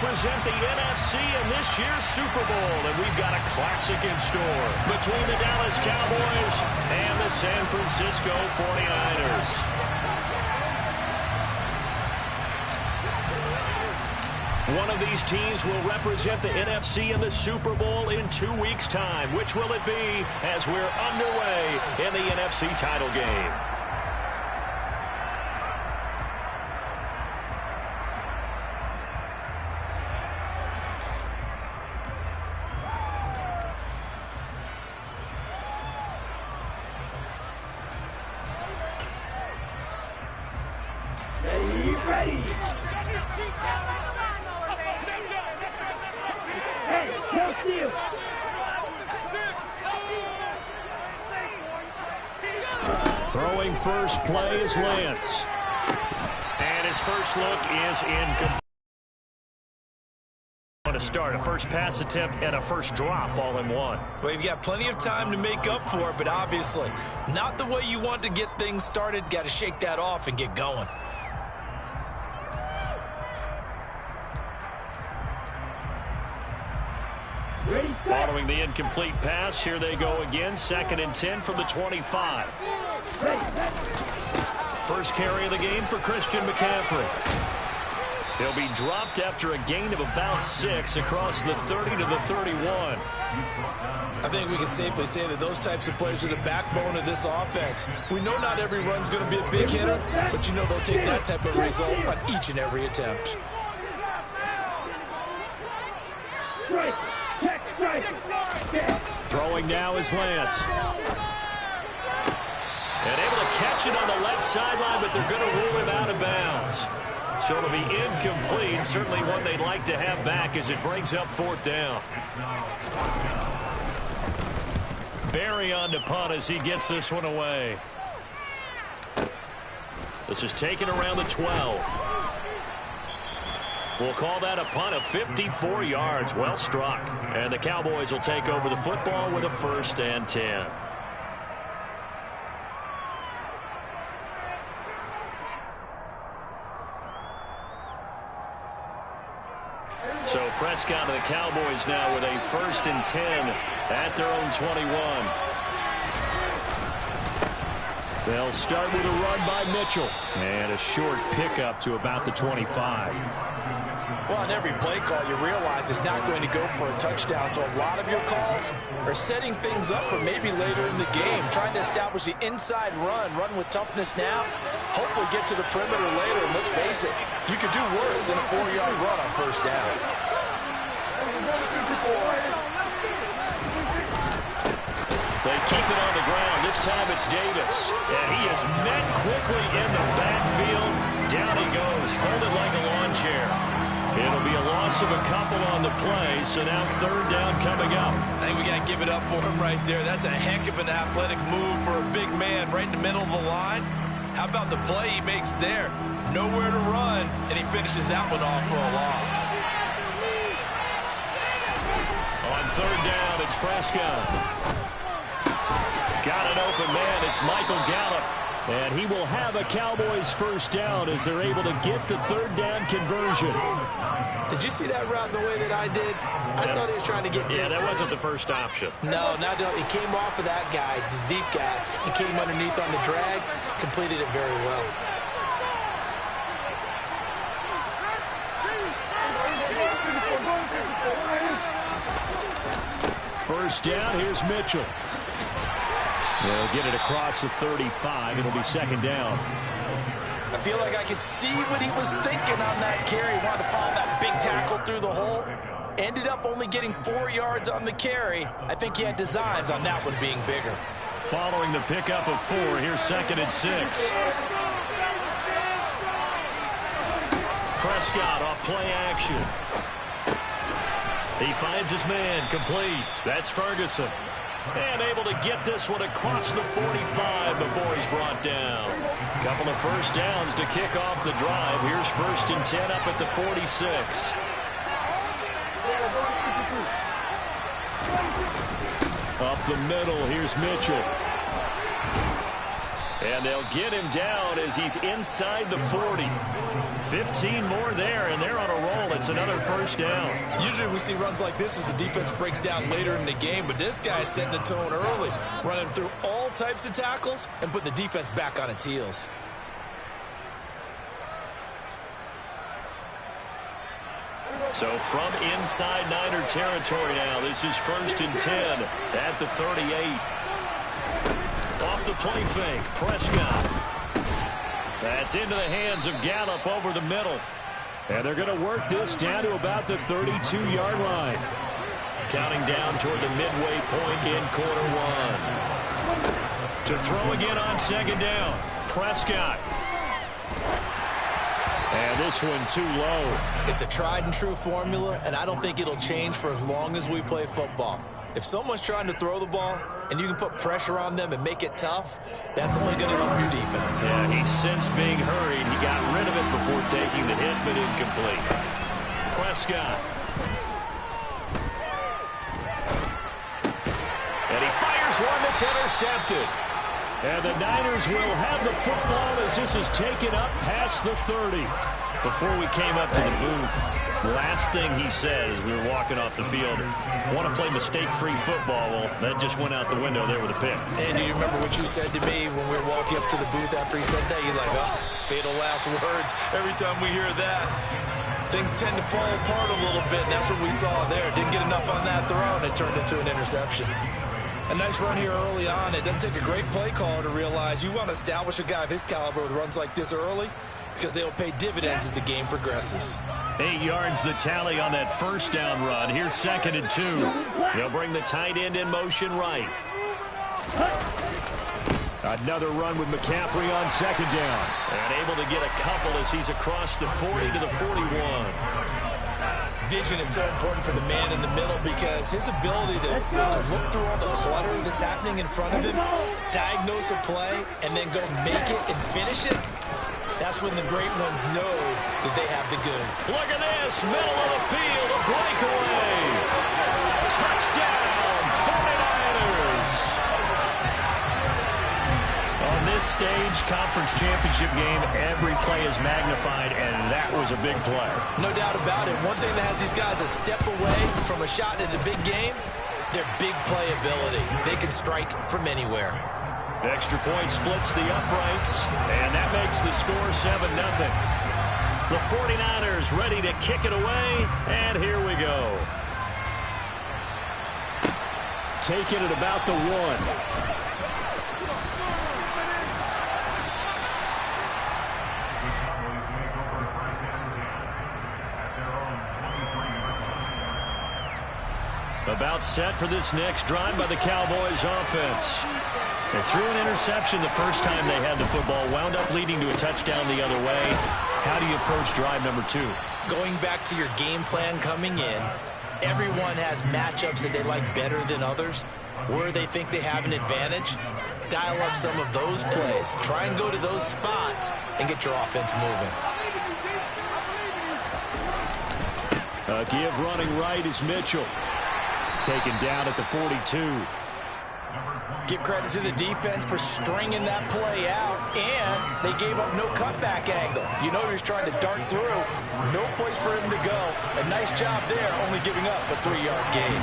represent the NFC in this year's Super Bowl, and we've got a classic in store between the Dallas Cowboys and the San Francisco 49ers. One of these teams will represent the NFC in the Super Bowl in 2 weeks' time. Which will it be as we're underway in the NFC title game? Ready. Throwing first play is Lance. And his first look is incomplete. To start a first pass attempt and a first drop all in one. Well, you've got plenty of time to make up for it, but obviously not the way you want to get things started. Got to shake that off and get going. Following the incomplete pass, here they go again. 2nd and 10 from the 25. First carry of the game for Christian McCaffrey. He'll be dropped after a gain of about 6 across the 30 to the 31. I think we can safely say that those types of players are the backbone of this offense. We know not every run's going to be a big hitter, but you know they'll take that type of result on each and every attempt. Throwing now is Lance. And able to catch it on the left sideline, but they're going to rule him out of bounds. So it'll be incomplete. Certainly one they'd like to have back as it brings up 4th down. Barry on to punt as he gets this one away. This is taken around the 12. We'll call that a punt of 54 yards. Well struck. And the Cowboys will take over the football with a 1st and 10. So Prescott and the Cowboys now with a 1st and 10 at their own 21. They'll start with a run by Mitchell. And a short pickup to about the 25. Well, on every play call, you realize it's not going to go for a touchdown. So a lot of your calls are setting things up for maybe later in the game, trying to establish the inside run with toughness now, hopefully get to the perimeter later. And let's face it, you could do worse than a 4-yard run on 1st down. They keep it on the ground. This time it's Davis. And he is met quickly in the backfield. Down he goes, folded like a lawn chair. It'll be a loss of a couple on the play, so now 3rd down coming up. I think we got to give it up for him right there. That's a heck of an athletic move for a big man right in the middle of the line. How about the play he makes there? Nowhere to run, and he finishes that one off for a loss. On 3rd down, it's Prescott. Got an open man. It's Michael Gallup. And he will have a Cowboys 1st down as they're able to get the 3rd down conversion. Did you see that route the way that I did? I thought he was trying to get deep. Yeah, that wasn't the first option. No, not he came off of that guy, the deep guy, and came underneath on the drag, completed it very well. First down, here's Mitchell. They'll get it across the 35. It'll be 2nd down. I feel like I could see what he was thinking on that carry. He wanted to follow that big tackle through the hole. Ended up only getting 4 yards on the carry. I think he had designs on that one being bigger. Following the pickup of 4, here's 2nd and 6. Prescott off play action. He finds his man complete. That's Ferguson. And able to get this one across the 45 before he's brought down. Couple of 1st downs to kick off the drive. Here's 1st and 10 up at the 46. Up the middle, here's Mitchell. And they'll get him down as he's inside the 40. 15 more there, and they're on a roll. It's another first down. Usually we see runs like this as the defense breaks down later in the game, but this guy's setting the tone early, running through all types of tackles and putting the defense back on its heels. So from inside Niner territory now, this is 1st and 10 at the 38. Off the play fake, Prescott. That's into the hands of Gallup over the middle. And they're going to work this down to about the 32-yard line. Counting down toward the midway point in quarter one. To throw again on 2nd down, Prescott. And this one too low. It's a tried and true formula, and I don't think it'll change for as long as we play football. If someone's trying to throw the ball and you can put pressure on them and make it tough, that's only going to help your defense. Yeah, he's since being hurried. He got rid of it before taking the hit, but incomplete. Prescott. And he fires one that's intercepted. And the Niners will have the football as this is taken up past the 30. Before we came up to the booth, last thing he said as we were walking off the field, want to play mistake-free football. Well, that just went out the window there with a pick. And do you remember what you said to me when we were walking up to the booth after he said that? You're like, oh, fatal last words. Every time we hear that, things tend to fall apart a little bit, and that's what we saw there. Didn't get enough on that throw, and it turned into an interception. A nice run here early on. It doesn't take a great play caller to realize you want to establish a guy of his caliber with runs like this early because they'll pay dividends as the game progresses. 8 yards the tally on that first down run. Here's 2nd and 2. They'll bring the tight end in motion right. Another run with McCaffrey on 2nd down. And able to get a couple as he's across the 40 to the 41. Vision is so important for the man in the middle because his ability to look through all the clutter that's happening in front of him, diagnose a play, and then go make it and finish it, that's when the great ones know that they have the good. Look at this, middle of the field, a breakaway. Touchdown, 49ers. On this stage, conference championship game, every play is magnified, and that was a big play. No doubt about it. One thing that has these guys a step away from a shot at the big game, their big play ability. They can strike from anywhere. Extra point splits the uprights, and that makes the score 7-0. The 49ers ready to kick it away, and here we go. Taking it about the 1. About set for this next drive by the Cowboys offense. They threw an interception the first time they had the football, wound up leading to a touchdown the other way. How do you approach drive number 2? Going back to your game plan coming in, everyone has matchups that they like better than others. Where they think they have an advantage, dial up some of those plays. Try and go to those spots and get your offense moving. A give running right is Mitchell. Taken down at the 42. Give credit to the defense for stringing that play out, and they gave up no cutback angle. You know he's trying to dart through. No place for him to go. A nice job there, only giving up a 3-yard gain.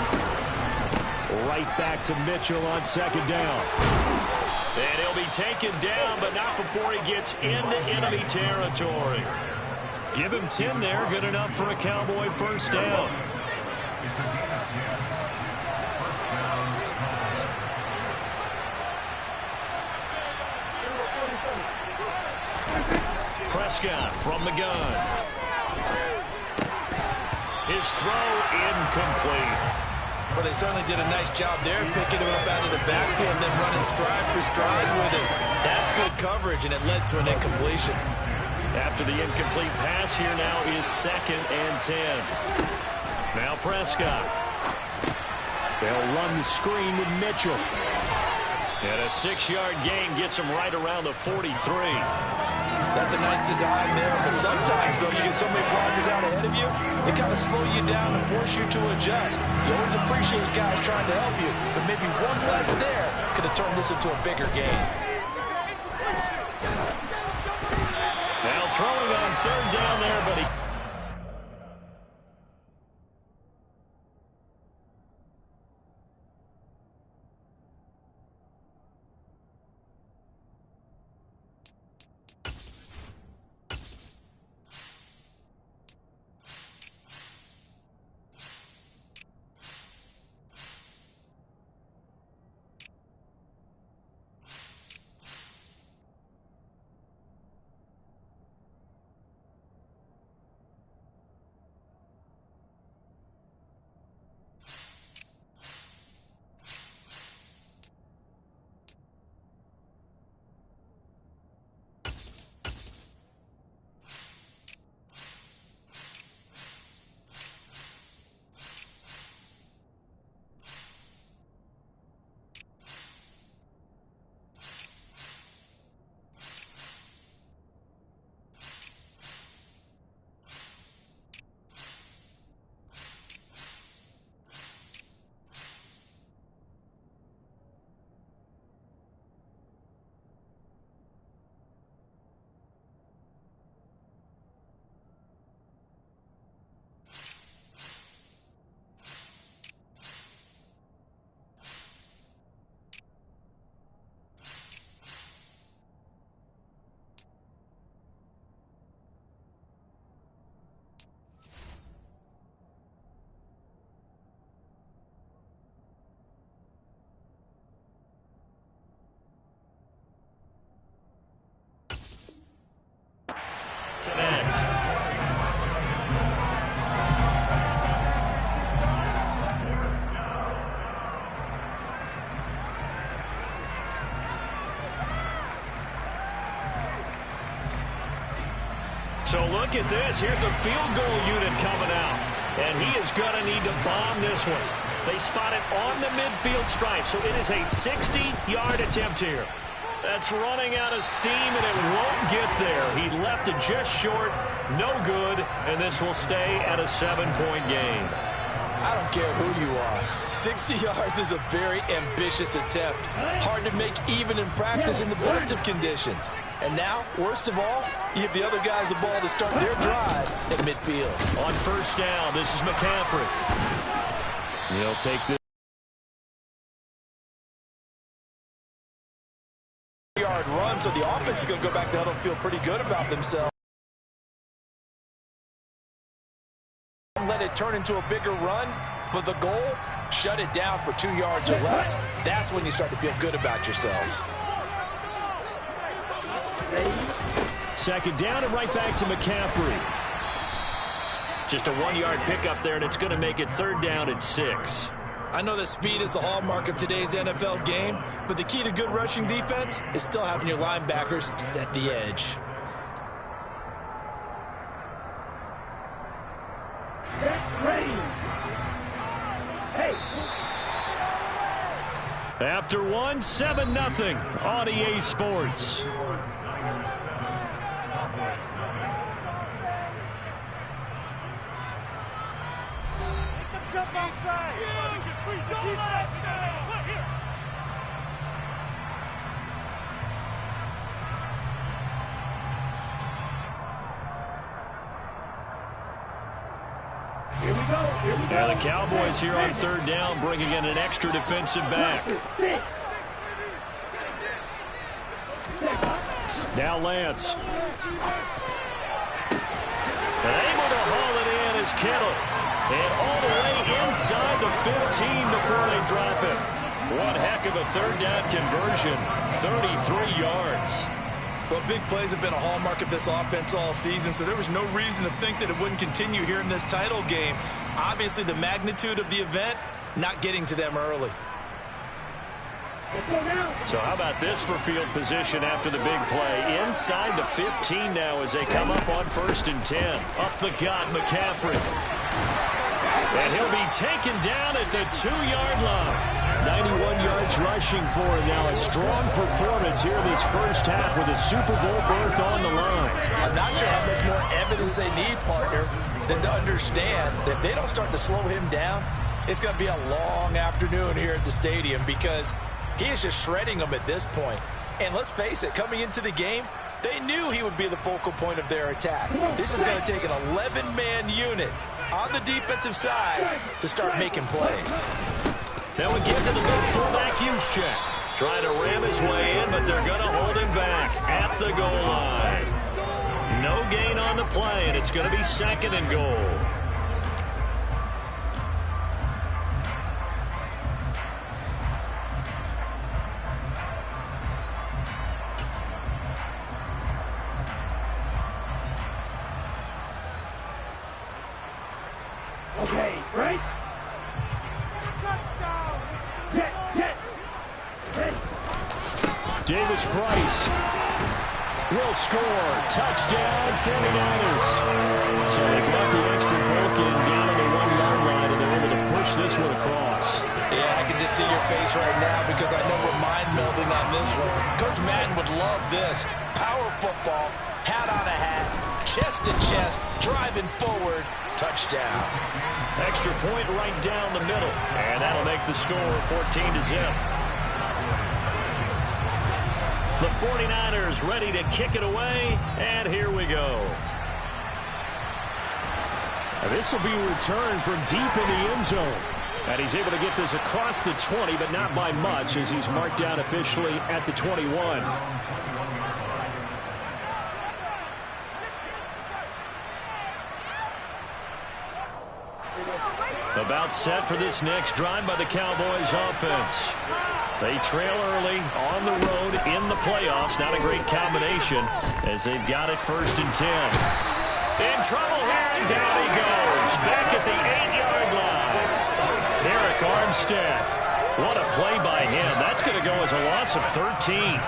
Right back to Mitchell on 2nd down. And he'll be taken down, but not before he gets into enemy territory. Give him 10 there, good enough for a Cowboy first down. Prescott from the gun. His throw incomplete. Well, they certainly did a nice job there, picking him up out of the backfield and then running stride for stride with him. That's good coverage, and it led to an incompletion. After the incomplete pass, here now is 2nd and 10. Now Prescott. They'll run the screen with Mitchell. And a 6-yard gain gets him right around the 43. That's a nice design there, but sometimes, though, you get so many blockers out ahead of you, they kind of slow you down and force you to adjust. You always appreciate guys trying to help you, but maybe one less there could have turned this into a bigger game. third down there, but he... So look at this. Here's the field goal unit coming out. And he is going to need to bomb this one. They spot it on the midfield stripe, so it is a 60-yard attempt here. That's running out of steam, and it won't get there. He left it just short, no good, and this will stay at a 7-point game. I don't care who you are. 60 yards is a very ambitious attempt. Hard to make even in practice in the best of conditions. And now, worst of all, you give the other guys the ball to start their drive at midfield. On first down, this is McCaffrey. He'll take this. Yard run, so the offense is going to go back to huddle and feel pretty good about themselves. Let it turn into a bigger run, but the goal, shut it down for 2 yards or less. That's when you start to feel good about yourselves. Second down and right back to McCaffrey. Just a 1-yard pickup there, and it's going to make it third down and 6. I know that speed is the hallmark of today's NFL game, but the key to good rushing defense is still having your linebackers set the edge. After one, 7-0 on EA Sports. And the Cowboys here on third down, bringing in an extra defensive back. Now Lance. And able to haul it in is Kittle. And all the way inside the 15 before they drop it. One heck of a third down conversion. 33 yards. Well, big plays have been a hallmark of this offense all season, so there was no reason to think that it wouldn't continue here in this title game. Obviously, the magnitude of the event, not getting to them early. So how about this for field position after the big play? Inside the 15 now as they come up on 1st and 10. Up the gut, McCaffrey. And he'll be taken down at the 2-yard line. 91 yards rushing for him now. A strong performance here this first half with a Super Bowl berth on the line. I'm not sure how much more evidence they need, partner, than to understand that if they don't start to slow him down, it's going to be a long afternoon here at the stadium because he is just shredding them at this point. And let's face it, coming into the game, They knew he would be the focal point of their attack. This is going to take an 11-man unit on the defensive side to start making plays. Then we get to the big fullback use check. Trying to ram his way in, but they're going to hold him back at the goal line. No gain on the play, and it's going to be 2nd and goal. Okay, right? Davis Price will score. Touchdown, 49ers. So they brought the extra bulk in down on the 1-yard line, and they're able to push this one across. Yeah, I can just see your face right now because I know we're mind-melding on this one. Coach Madden would love this. Power football, hat on a hat, chest to chest, driving forward, touchdown. Extra point right down the middle, and that'll make the score 14-0. The 49ers ready to kick it away, and here we go. This will be a return from deep in the end zone. And he's able to get this across the 20, but not by much, as he's marked down officially at the 21. About set for this next drive by the Cowboys offense. They trail early on the road in the playoffs. Not a great combination as they've got it 1st and 10. In trouble here, and down he goes. Back at the 8-yard line. Eric Armstead. What a play by him. That's going to go as a loss of 13.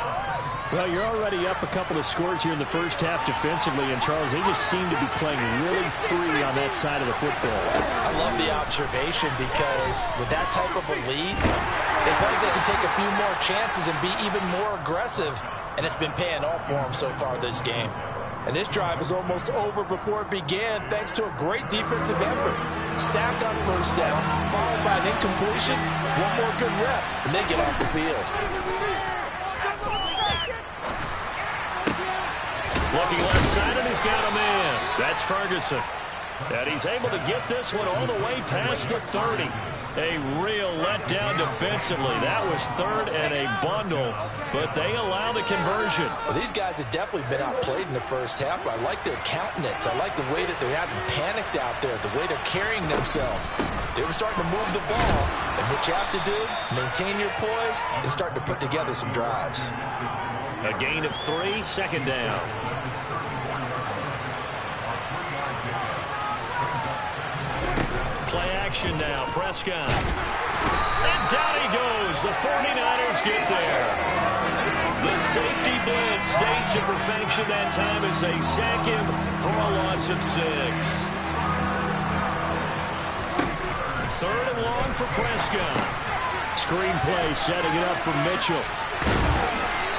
Well, you're already up a couple of scores here in the first half defensively, and Charles, they just seem to be playing really free on that side of the football. I love the observation because with that type of a lead, they feel like they can take a few more chances and be even more aggressive, and it's been paying off for them so far this game. And this drive is almost over before it began thanks to a great defensive effort. Sack on 1st down, followed by an incompletion, one more good rep, and they get off the field. Looking left side, and he's got a man. That's Ferguson. And he's able to get this one all the way past the 30. A real letdown defensively. That was 3rd and a bundle, but they allow the conversion. Well, these guys have definitely been outplayed in the first half, but I like their countenance. I like the way that they haven't panicked out there, the way they're carrying themselves. They were starting to move the ball, and what you have to do, maintain your poise and start to put together some drives. A gain of 3, 2nd down. Play action now, Prescott. And down he goes. The 49ers get there. The safety blitz staged to perfection that time as they sack him for a loss of 6. 3rd and long for Prescott. Screenplay setting it up for Mitchell.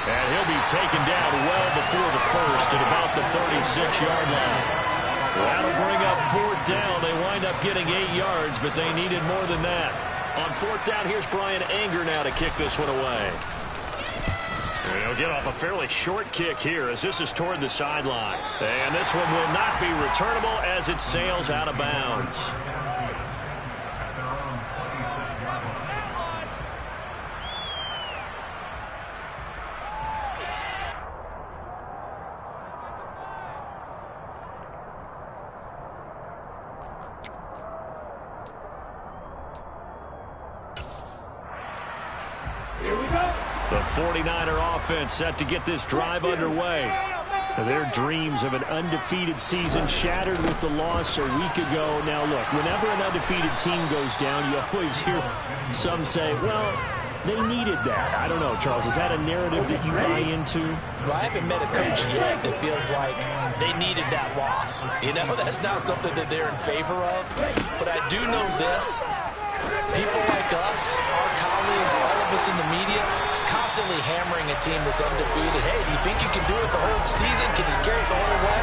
And he'll be taken down well before the 1st at about the 36-yard line. That'll bring up 4th down. They wind up getting 8 yards, but they needed more than that. On 4th down, here's Brian Anger now to kick this one away. And he'll get off a fairly short kick here as this is toward the sideline. And this one will not be returnable as it sails out of bounds. The 49er offense set to get this drive underway. Their dreams of an undefeated season shattered with the loss a week ago. Now, look, whenever an undefeated team goes down, you always hear some say, well, they needed that. I don't know, Charles. Is that a narrative that you buy into? Well, I haven't met a coach yet that feels like they needed that loss. You know, that's not something that they're in favor of. But I do know this. People like us, our colleagues, all of us in the media, constantly hammering a team that's undefeated. Hey, do you think you can do it the whole season? Can you carry it the whole way?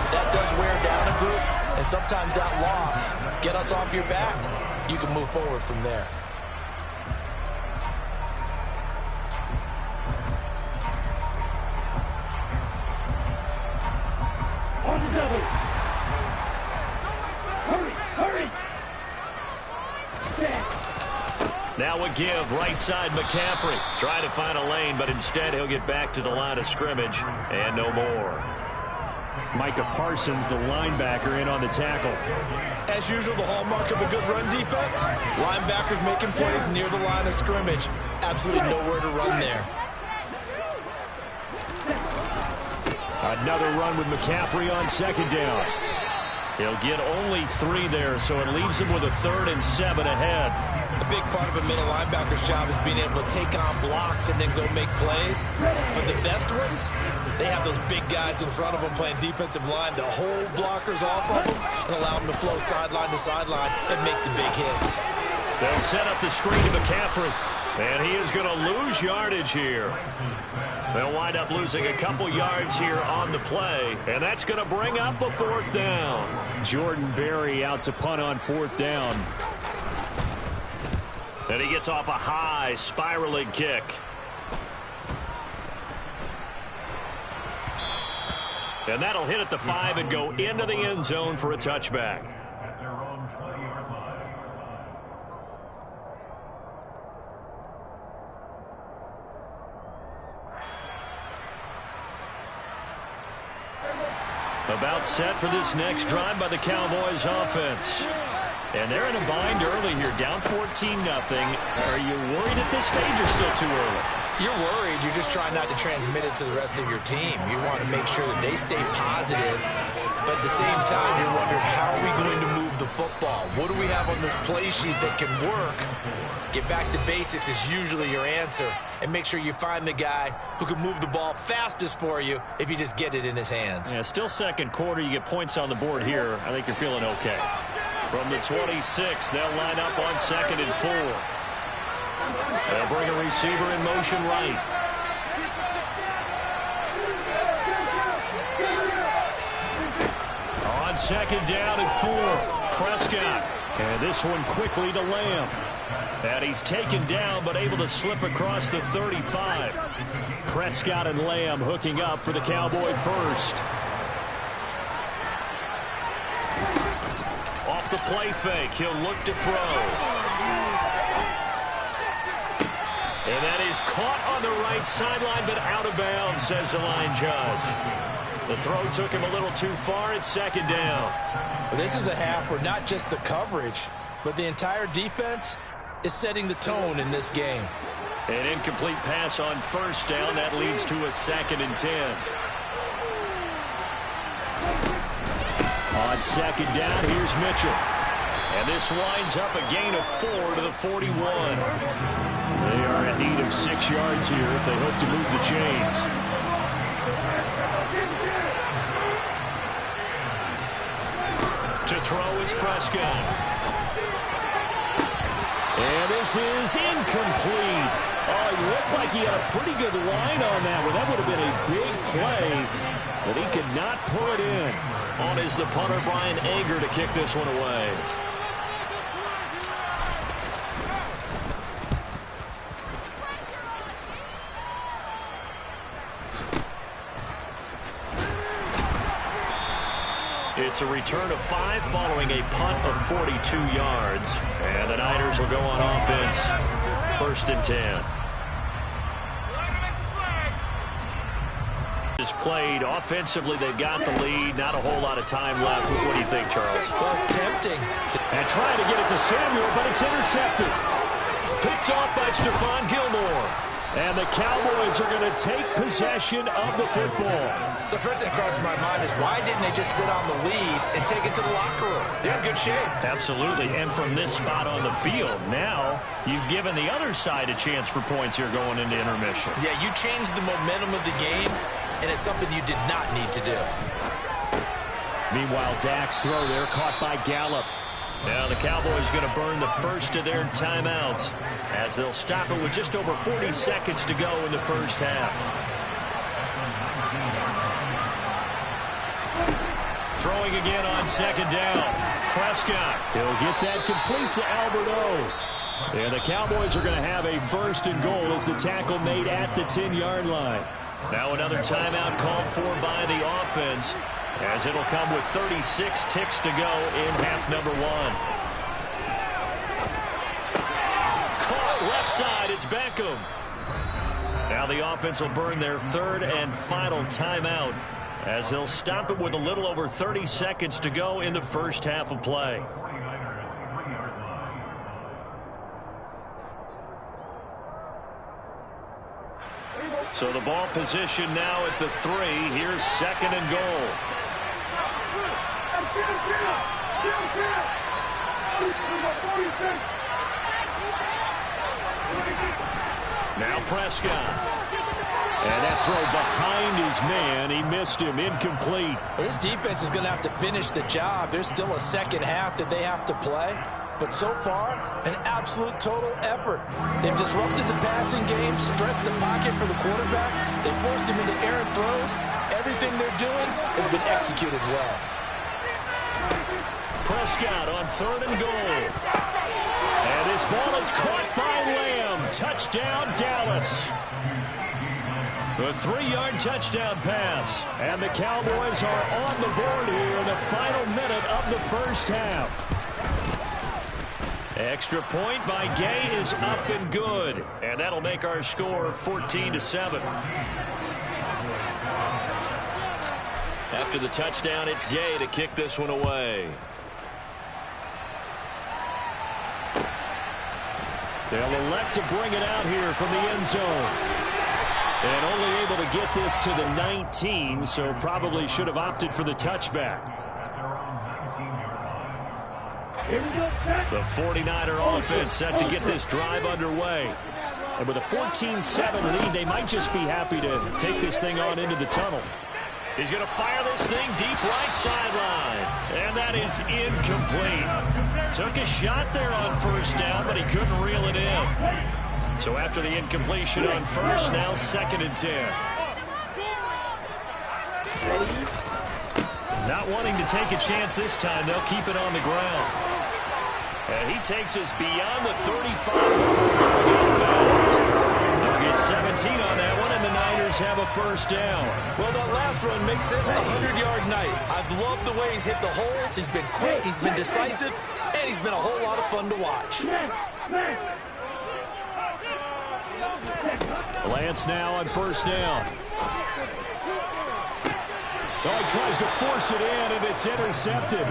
That does wear down a group. And sometimes that loss, get us off your back, you can move forward from there. Now a give, right side McCaffrey. Trying to find a lane, but instead he'll get back to the line of scrimmage and no more. Micah Parsons, the linebacker, in on the tackle. As usual, the hallmark of a good run defense, linebackers making plays near the line of scrimmage. Absolutely nowhere to run there. Another run with McCaffrey on second down. He'll get only 3 there, so it leaves him with a 3rd and 7 ahead. A big part of a middle linebacker's job is being able to take on blocks and then go make plays. But the best ones, they have those big guys in front of them playing defensive line to hold blockers off of them and allow them to flow sideline to sideline and make the big hits. They'll set up the screen to McCaffrey, and he is going to lose yardage here. They'll wind up losing a couple yards here on the play, and that's going to bring up a 4th down. Jordan Berry out to punt on 4th down. And he gets off a high spiraling kick. And that'll hit at the 5 and go into the end zone for a touchback. About set for this next drive by the Cowboys offense. And they're in a bind early here, down 14-0. Are you worried at this stage or still too early? You're worried. You're just trying not to transmit it to the rest of your team. You want to make sure that they stay positive. But at the same time, you're wondering, how are we going to move the football? What do we have on this play sheet that can work? Get back to basics is usually your answer. And make sure you find the guy who can move the ball fastest for you if you just get it in his hands. Yeah, still second quarter. You get points on the board here. I think you're feeling okay. From the 26, they'll line up on 2nd and 4. They'll bring a receiver in motion right. On 2nd down and 4, Prescott. And this one quickly to Lamb. And he's taken down, but able to slip across the 35. Prescott and Lamb hooking up for the Cowboy first. Off the play fake, he'll look to throw. And that is caught on the right sideline, but out of bounds, says the line judge. The throw took him a little too far. It's 2nd down. This is a half where not just the coverage, but the entire defense is setting the tone in this game. An incomplete pass on 1st down. That leads to a 2nd and 10. On 2nd down, here's Mitchell. And this winds up a gain of 4 to the 41. They are in need of 6 yards here if they hope to move the chains. To throw is Prescott. And this is incomplete. Oh, he looked like he had a pretty good line on that one. That would have been a big play, but he could not pull it in. On is the punter, Brian Anger, to kick this one away. It's a return of 5 following a punt of 42 yards. And the Niners will go on offense. 1st and 10. Is played offensively. They've got the lead. Not a whole lot of time left. What do you think, Charles? Well, it's tempting. And trying to get it to Samuel, but it's intercepted. Picked off by Stephon Gilmore. And the Cowboys are going to take possession of the football. So first thing that crosses my mind is, why didn't they just sit on the lead and take it to the locker room? They're in good shape. Absolutely. And from this spot on the field, now you've given the other side a chance for points here going into intermission. Yeah, you changed the momentum of the game, and it's something you did not need to do. Meanwhile, Dak's throw there caught by Gallup. Now the Cowboys going to burn the first of their timeouts as they'll stop it with just over 40 seconds to go in the first half. Throwing again on 2nd down. Prescott. He'll get that complete to Albert O. And the Cowboys are going to have a 1st and goal as the tackle made at the 10-yard line. Now another timeout called for by the offense, as it'll come with 36 ticks to go in half number 1. Caught side, it's Beckham. Now the offense will burn their third and final timeout as they'll stop it with a little over 30 seconds to go in the first half of play. So the ball position now at the 3. Here's second and goal. Now Prescott. And that throw behind his man. He missed him. Incomplete. Well, this defense is going to have to finish the job. There's still a second half that they have to play. But so far, an absolute total effort. They've disrupted the passing game, stressed the pocket for the quarterback. They forced him into errant throws. Everything they're doing has been executed well. Prescott on third and goal. And this ball is caught by Lamb. Touchdown, Dallas. A 3-yard touchdown pass. And the Cowboys are on the board here in the final minute of the first half. Extra point by Gay is up and good. And that'll make our score 14-7. After the touchdown, it's Gay to kick this one away. They'll elect to bring it out here from the end zone. And only able to get this to the 19, so probably should have opted for the touchback. The 49er offense set to get this drive underway. And with a 14-7 lead, they might just be happy to take this thing on into the tunnel. He's going to fire this thing deep right sideline. And that is incomplete. Took a shot there on first down, but he couldn't reel it in. So after the incompletion on first, now second and 10. Not wanting to take a chance this time, they'll keep it on the ground. And he takes us beyond the 35. They'll get 17 on that one, and the Niners have a first down. Well, that last run makes this a 100-yard night. I've loved the way he's hit the holes. He's been quick, he's been decisive, and he's been a whole lot of fun to watch. Lance now on first down. Oh, he tries to force it in, and it's intercepted.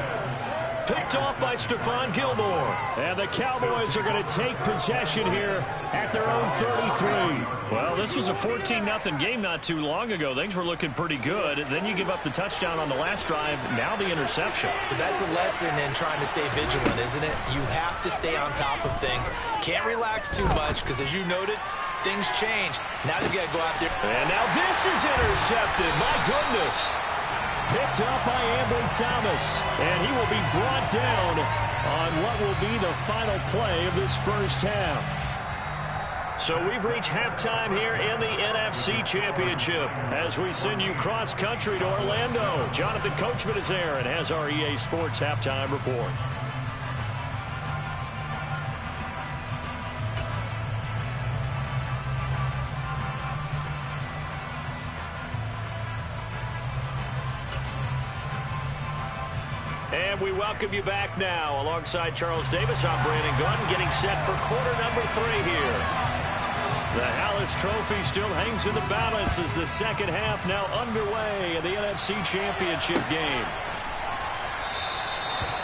Picked off by Stephon Gilmore. And the Cowboys are going to take possession here at their own 33. Well, this was a 14-0 game not too long ago. Things were looking pretty good. Then you give up the touchdown on the last drive. Now the interception. So that's a lesson in trying to stay vigilant, isn't it? You have to stay on top of things. Can't relax too much because, as you noted, things change. Now they've got to go out there. And now this is intercepted. My goodness. Picked up by Ambry Thomas. And he will be brought down on what will be the final play of this first half. So we've reached halftime here in the NFC Championship as we send you cross-country to Orlando. Jonathan Coachman is there and has our EA Sports halftime report. And we welcome you back now. Alongside Charles Davis, I'm Brandon Gunn, getting set for quarter number 3 here. The Hallis Trophy still hangs in the balance as the second half now underway in the NFC Championship game.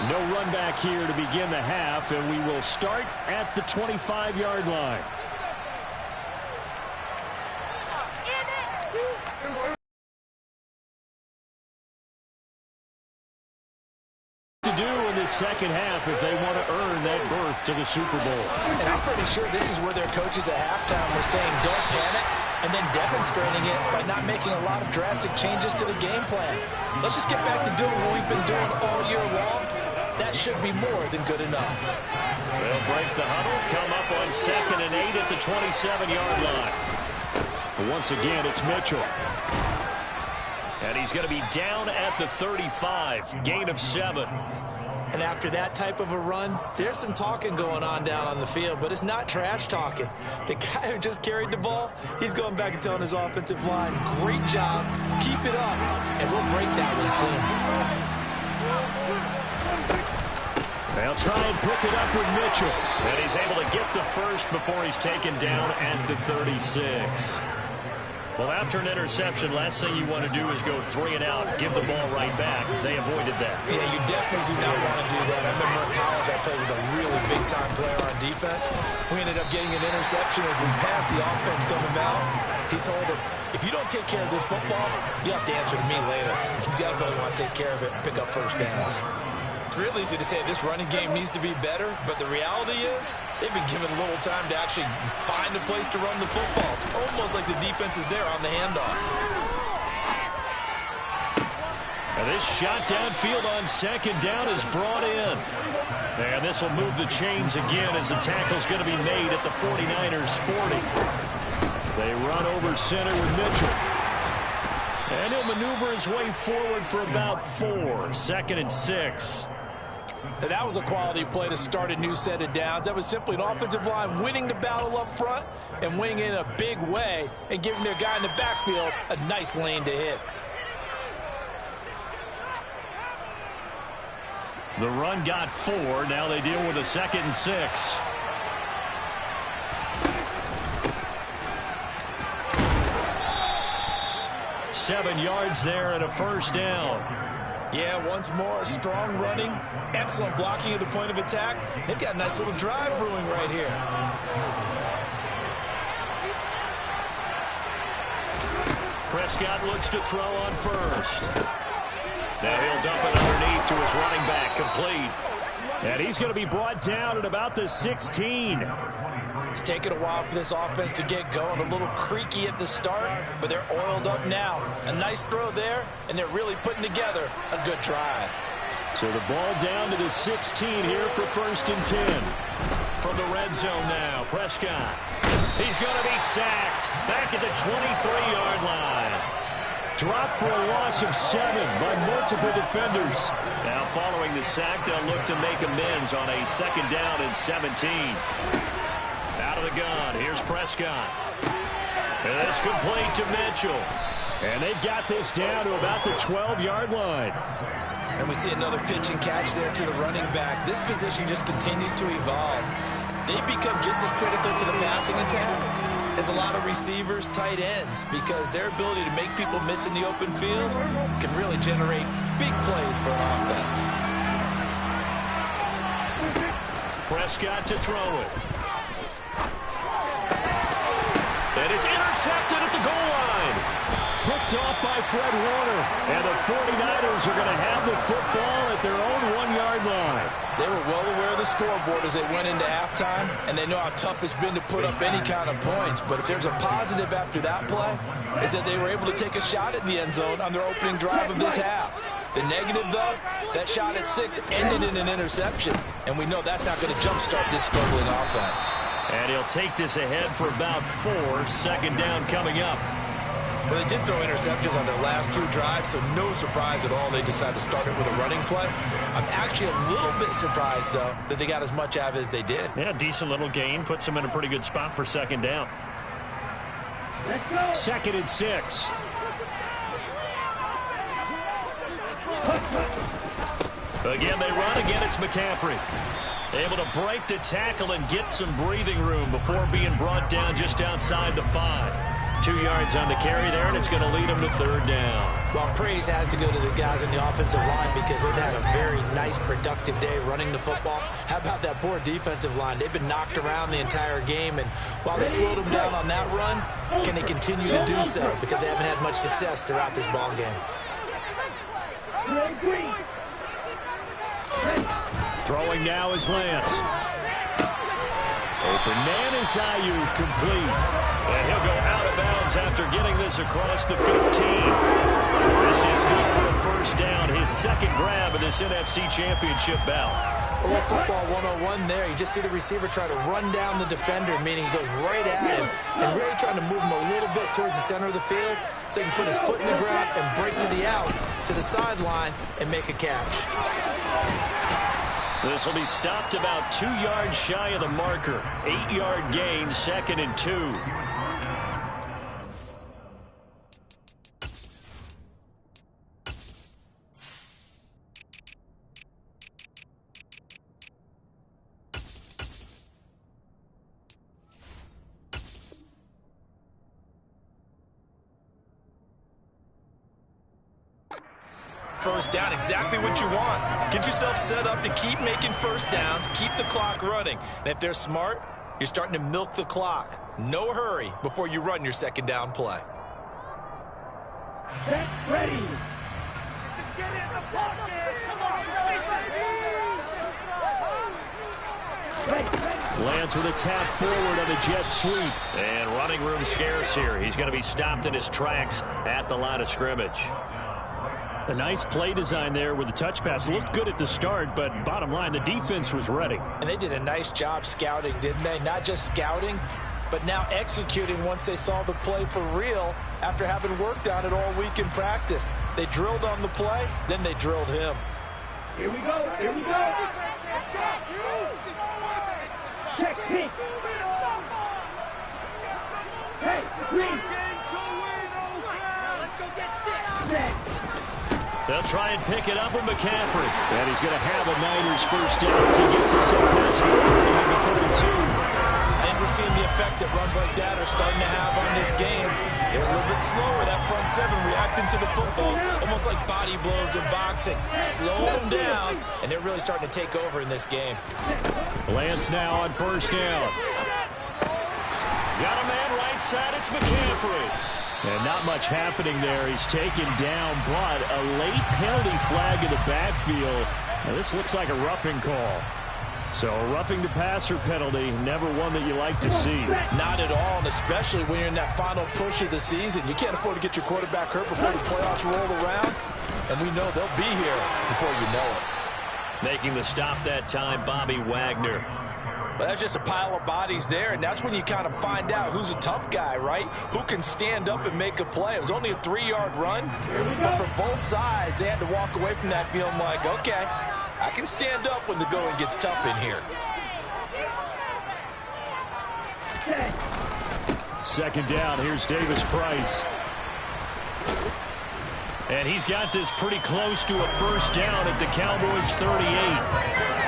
No run back here to begin the half, and we will start at the 25-yard line. To do in this second half if they want to earn that berth to the Super Bowl. And I'm pretty sure this is where their coaches at halftime were saying don't panic, and then demonstrating it by not making a lot of drastic changes to the game plan. Let's just get back to doing what we've been doing all year long. That should be more than good enough. They'll break the huddle, come up on 2nd and 8 at the 27-yard line. But once again, it's Mitchell. And he's going to be down at the 35, gain of 7. And after that type of a run, there's some talking going on down on the field, but it's not trash talking. The guy who just carried the ball, he's going back and telling his offensive line, great job, keep it up, and we'll break that one soon. They'll try and pick it up with Mitchell. And he's able to get the first before he's taken down at the 36. Well, after an interception, last thing you want to do is go 3 and out, give the ball right back. They avoided that. Yeah, you definitely do not want to do that. I remember in college I played with a really big-time player on defense. We ended up getting an interception as we passed the offense coming out. He told him, if you don't take care of this football, you have to answer to me later. You definitely want to take care of it and pick up first downs. It's real easy to say this running game needs to be better, but the reality is they've been given little time to actually find a place to run the football. It's almost like the defense is there on the handoff. And this shot downfield on second down is brought in. And this will move the chains again as the tackle's going to be made at the 49ers 40. They run over center with Mitchell. And he'll maneuver his way forward for about 4. 2nd and 6. And that was a quality play to start a new set of downs. That was simply an offensive line winning the battle up front and winning it in a big way and giving their guy in the backfield a nice lane to hit. The run got 4. Now they deal with a 2nd and 6. Seven yards there and a first down. Yeah, once more, strong running, excellent blocking at the point of attack. They've got a nice little drive brewing right here. Prescott looks to throw on first. Now he'll dump it underneath to his running back, complete. And he's going to be brought down at about the 16. It's taken a while for this offense to get going. A little creaky at the start, but they're oiled up now. A nice throw there, and they're really putting together a good drive. So the ball down to the 16 here for 1st and 10. From the red zone now, Prescott. He's going to be sacked back at the 23-yard line. Dropped for a loss of 7 by multiple defenders. Now following the sack, they'll look to make amends on a 2nd down and 17. Out of the gun, here's Prescott. And it's complete to Mitchell. And they've got this down to about the 12-yard line. And we see another pitch and catch there to the running back. This position just continues to evolve. They become just as critical to the passing attack as a lot of receivers, tight ends, because their ability to make people miss in the open field can really generate big plays for an offense. Prescott to throw it. And it's intercepted at the goal line. Picked off by Fred Warner. And the 49ers are going to have the football at their own 1-yard line. They were well aware of the scoreboard as they went into halftime, and they know how tough it's been to put up any kind of points. But if there's a positive after that play, is that they were able to take a shot at the end zone on their opening drive of this half. The negative, though, that shot at 6 ended in an interception, and we know that's not going to jumpstart this struggling offense. And he'll take this ahead for about 4. 2nd down coming up. Well, they did throw interceptions on their last 2 drives, so no surprise at all they decided to start it with a running play. I'm actually a little bit surprised, though, that they got as much out of it as they did. Yeah, decent little gain. Puts them in a pretty good spot for 2nd down. 2nd and 6. Again, they run. Again, it's McCaffrey. Able to break the tackle and get some breathing room before being brought down just outside the 5. 2 yards on the carry there, and it's going to lead them to 3rd down. Well, praise has to go to the guys on the offensive line because they've had a very nice, productive day running the football. How about that poor defensive line? They've been knocked around the entire game, and while they slowed them down on that run, can they continue to do so? Because they haven't had much success throughout this ball game. Throwing now is Lance. Open man is Ayuk, complete. And he'll go out of bounds after getting this across the 15. This is good for a 1st down, his 2nd grab of this NFC Championship bout. A little football 101 there. You just see the receiver try to run down the defender, meaning he goes right at him and really trying to move him a little bit towards the center of the field so he can put his foot in the ground and break to the out, to the sideline, and make a catch. This will be stopped about 2 yards shy of the marker. 8-yard gain, 2nd and 2. first down. Exactly what you want. Get yourself set up to keep making first downs, keep the clock running. And if they're smart, you're starting to milk the clock. No hurry before you run your second down play. Get ready. Just get in the pocket. Come on, Lance with a tap forward on the jet sweep. And running room scarce here. He's going to be stopped in his tracks at the line of scrimmage. A nice play design there with the touch pass. Looked good at the start, but bottom line, the defense was ready. And they did a nice job scouting, didn't they? Not just scouting, but now executing once they saw the play for real after having worked on it all week in practice. They drilled on the play, then they drilled him. Here we go. Here we go. Let's go. Check, pick. Hey, green. Let's go get six. They'll try and pick it up with McCaffrey. And he's going to have a Niners first down as he gets us up past the 30 and the 32. And we're seeing the effect that runs like that are starting to have on this game. They're a little bit slower, that front seven, reacting to the football, almost like body blows in boxing. Slow them down, and they're really starting to take over in this game. Lance now on first down. Got a man right side, it's McCaffrey. And not much happening there. He's taken down, but a late penalty flag in the backfield. Now this looks like a roughing call. So a roughing the passer penalty, never one that you like to see. Not at all, and especially when you're in that final push of the season. You can't afford to get your quarterback hurt before the playoffs roll around. And we know they'll be here before you know it. Making the stop that time, Bobby Wagner. But that's just a pile of bodies there, and that's when you kind of find out who's a tough guy, right? Who can stand up and make a play. It was only a 3-yard run, but for both sides, they had to walk away from that feeling like, okay, I can stand up when the going gets tough in here. Second down, here's Davis Price. And he's got this pretty close to a first down at the Cowboys' 38.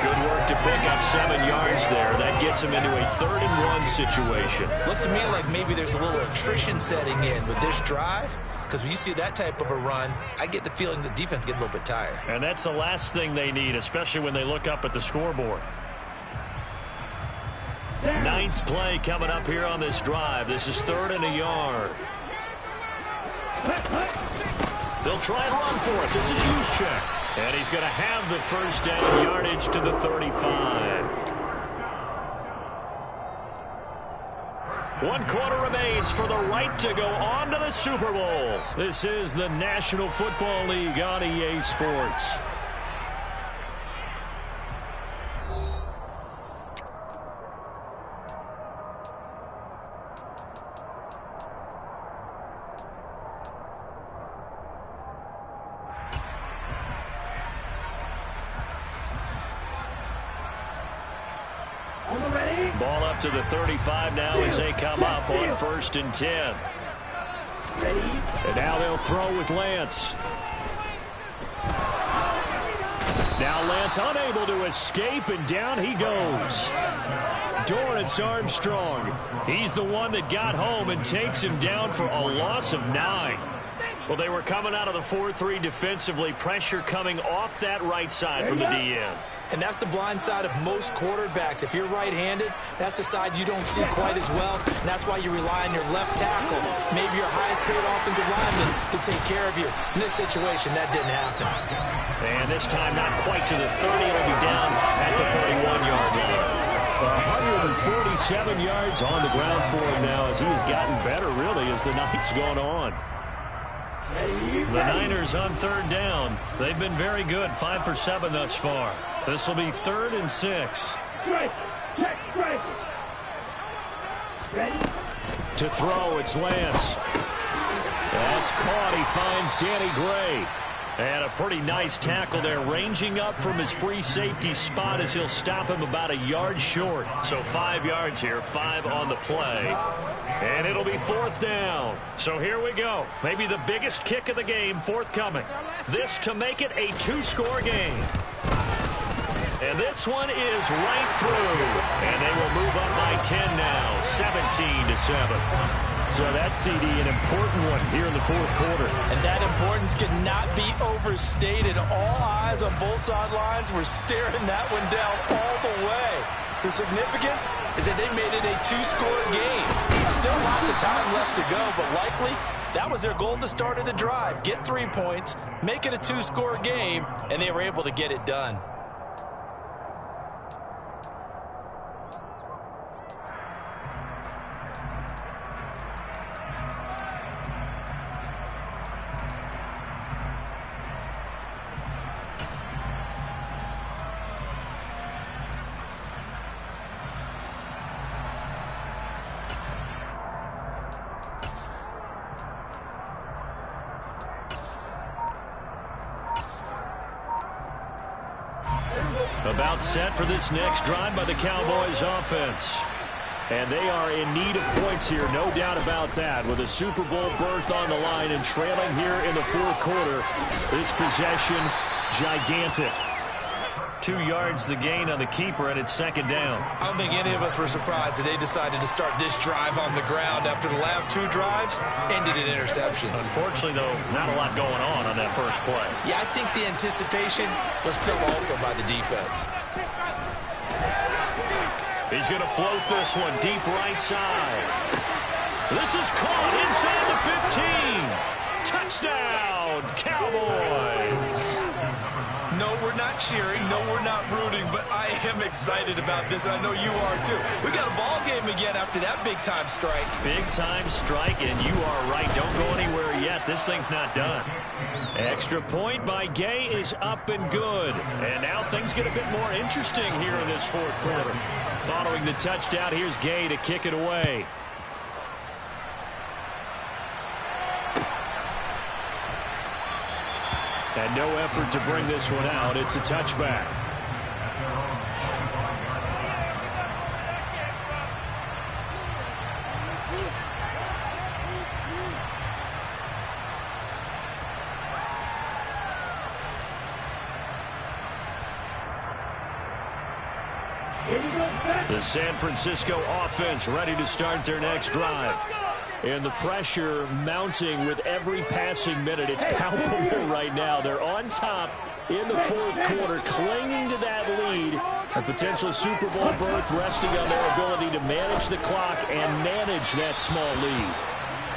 Good work to pick up 7 yards there. That gets him into a 3rd-and-1 situation. Looks to me like maybe there's a little attrition setting in with this drive, because when you see that type of a run, I get the feeling the defense gets a little bit tired. And that's the last thing they need, especially when they look up at the scoreboard. 9th play coming up here on this drive. This is 3rd and a yard. They'll try and run for it. This is Juszczyk. And he's going to have the first down, yardage to the 35. 1 quarter remains for the right to go on to the Super Bowl. This is the National Football League on EA Sports. Ball up to the 35 now as they come up on 1st and 10. And now they'll throw with Lance. Now Lance unable to escape, and down he goes. Dorrance Armstrong. He's the one that got home and takes him down for a loss of 9. Well, they were coming out of the 4-3 defensively. Pressure coming off that right side from the DN. And that's the blind side of most quarterbacks. If you're right-handed, that's the side you don't see quite as well. And that's why you rely on your left tackle, maybe your highest-paid offensive lineman, to take care of you. In this situation, that didn't happen. And this time, not quite to the 30. It'll be down at the 31-yard line. 147 yards on the ground for him now as he has gotten better, really, as the night's gone on. The Niners on 3rd down. They've been very good, 5 for 7 thus far. This will be 3rd and 6. To throw, it's Lance. That's caught. He finds Danny Gray. And a pretty nice tackle there, ranging up from his free safety spot as he'll stop him about a yard short. So 5 yards here, 5 on the play. And it'll be 4th down. So here we go. Maybe the biggest kick of the game forthcoming. This to make it a 2-score game. And this one is right through. And they will move up by 10 now, 17-7. So that CD, an important one here in the fourth quarter. And that importance cannot be overstated. All eyes on both sidelines were staring that one down all the way. The significance is that they made it a two-score game. Still lots of time left to go, but likely that was their goal at the start of the drive. Get 3 points, make it a two-score game, and they were able to get it done. About set for this next drive by the Cowboys offense. And they are in need of points here, no doubt about that. With a Super Bowl berth on the line and trailing here in the fourth quarter. This possession, gigantic. 2 yards the gain on the keeper, and it's second down. I don't think any of us were surprised that they decided to start this drive on the ground after the last 2 drives ended in interceptions. Unfortunately, though, not a lot going on that first play. Yeah, I think the anticipation was filled also by the defense. He's going to float this one deep right side. This is caught inside the 15. Touchdown, Cowboys. No, we're not cheering. No, we're not rooting, but I am excited about this, and I know you are too. We got a ball game again after that big-time strike. Big-time strike, and you are right. Don't go anywhere yet. This thing's not done. Extra point by Gay is up and good. And now things get a bit more interesting here in this fourth quarter. Following the touchdown, here's Gay to kick it away. And no effort to bring this one out. It's a touchback. The San Francisco offense ready to start their next drive. And the pressure mounting with every passing minute. It's palpable right now. They're on top in the fourth quarter, clinging to that lead. A potential Super Bowl berth resting on their ability to manage the clock and manage that small lead.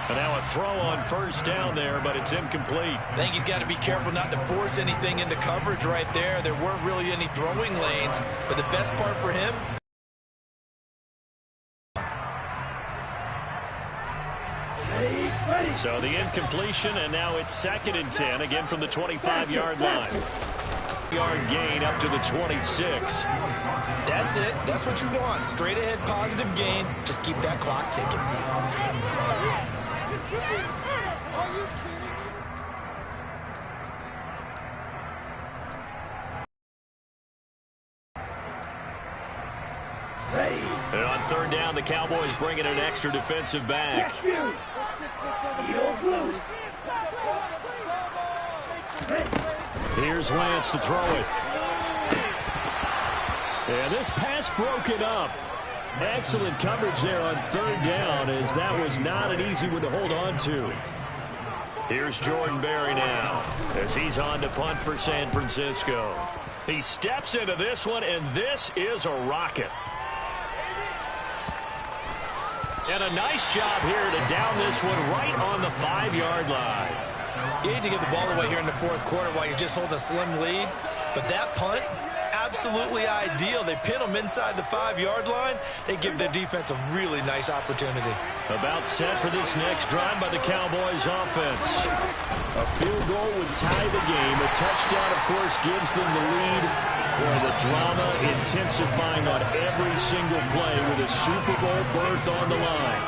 And now a throw on first down there, but it's incomplete. I think he's got to be careful not to force anything into coverage right there. There weren't really any throwing lanes, but the best part for him, so the incompletion, and now it's 2nd and 10, again from the 25-yard line. Yard gain up to the 26. That's it. That's what you want. Straight ahead positive gain. Just keep that clock ticking. And on third down, the Cowboys bring in an extra defensive back. Here's Lance to throw it. And this pass broken up. Excellent coverage there on third down, as that was not an easy one to hold on to. Here's Jordan Berry now, as he's on to punt for San Francisco. He steps into this one, and this is a rocket. And a nice job here to down this one right on the 5-yard line. You need to give the ball away here in the fourth quarter while you just hold a slim lead. But that punt, absolutely ideal. They pin them inside the 5-yard line. They give their defense a really nice opportunity. About set for this next drive by the Cowboys offense. A field goal would tie the game. A touchdown, of course, gives them the lead. Boy, the drama intensifying on every single play with a Super Bowl berth on the line.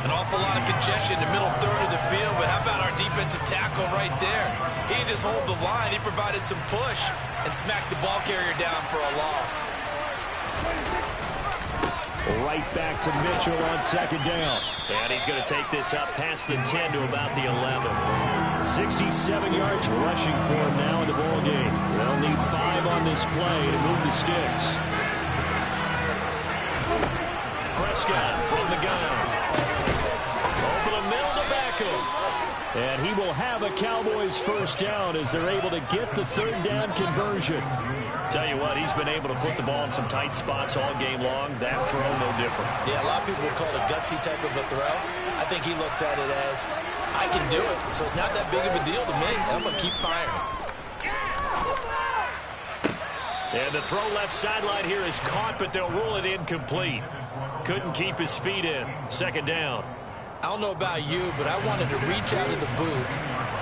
An awful lot of congestion in the middle third of the field, but how about our defensive tackle right there? He didn't just hold the line. He provided some push and smacked the ball carrier down for a loss. right back to Mitchell on second down. And he's going to take this up past the 10 to about the 11. 67 yards rushing for him now in the ball game. They'll need 5 on this play to move the sticks. Prescott from the gun. Over the middle to Beckham. And he will have a Cowboys first down as they're able to get the third down conversion. Tell you what, he's been able to put the ball in some tight spots all game long. That throw, no different. Yeah, a lot of people would call it a gutsy type of a throw. I think he looks at it as, I can do it, so it's not that big of a deal to me. I'm going to keep firing. And the throw left sideline here is caught, but they'll rule it incomplete. Couldn't keep his feet in. Second down. I don't know about you, but I wanted to reach out of the booth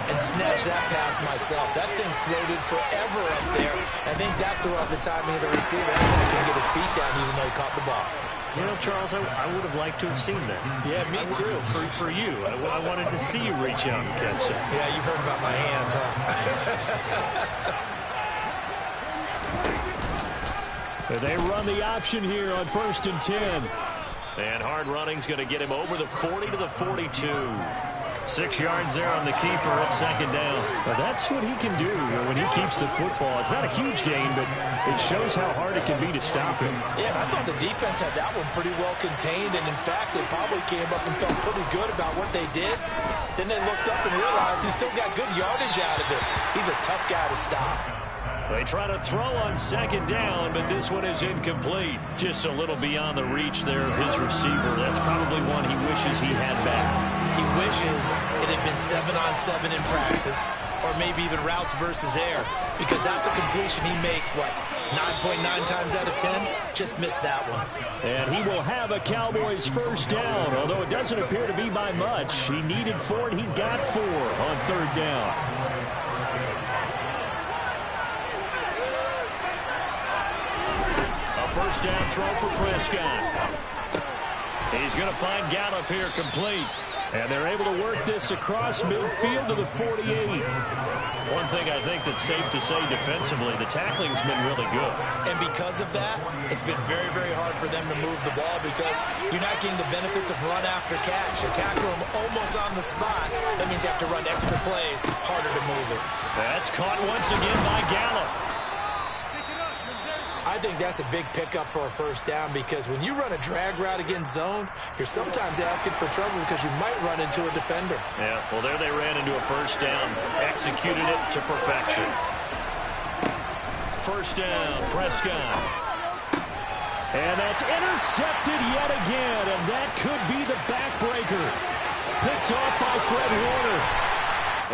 and snatch that pass myself. That thing floated forever up there. I think that threw off the timing of the receiver. That's why he couldn't get his feet down even though he caught the ball. You know, Charles, I would have liked to have seen that. Yeah, me too. For you. I wanted to see you reach out and catch that. Yeah, you've heard about my hands, huh? They run the option here on 1st and 10. And hard running's going to get him over the 40 to the 42. 6 yards there on the keeper at second down. Well, that's what he can do when he keeps the football. It's not a huge gain, but it shows how hard it can be to stop him. Yeah, I thought the defense had that one pretty well contained, and in fact, they probably came up and felt pretty good about what they did. Then they looked up and realized he still got good yardage out of it. He's a tough guy to stop. They try to throw on second down, but this one is incomplete. Just a little beyond the reach there of his receiver. That's probably one he wishes he had back. He wishes it had been 7-on-7 in practice, or maybe even routes versus air, because that's a completion he makes, what, 9.9 times out of 10? Just missed that one. And he will have a Cowboys first down, although it doesn't appear to be by much. He needed 4, and he got 4 on third down. First down throw for Prescott. He's going to find Gallup here complete. And they're able to work this across midfield to the 48. One thing I think that's safe to say defensively, the tackling's been really good. And because of that, it's been very, very hard for them to move the ball because you're not getting the benefits of run after catch. You tackle them almost on the spot. That means you have to run extra plays, harder to move it. That's caught once again by Gallup. I think that's a big pickup for a first down because when you run a drag route against zone, you're sometimes asking for trouble because you might run into a defender. Yeah, well, there they ran into a first down, executed it to perfection. First down, Prescott. And that's intercepted yet again, and that could be the backbreaker. Picked off by Fred Warner.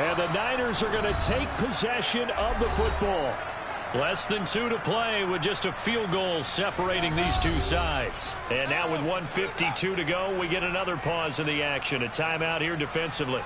And the Niners are going to take possession of the football. Less than 2 to play with just a field goal separating these two sides. And now with 1:52 to go, we get another pause in the action. A timeout here defensively.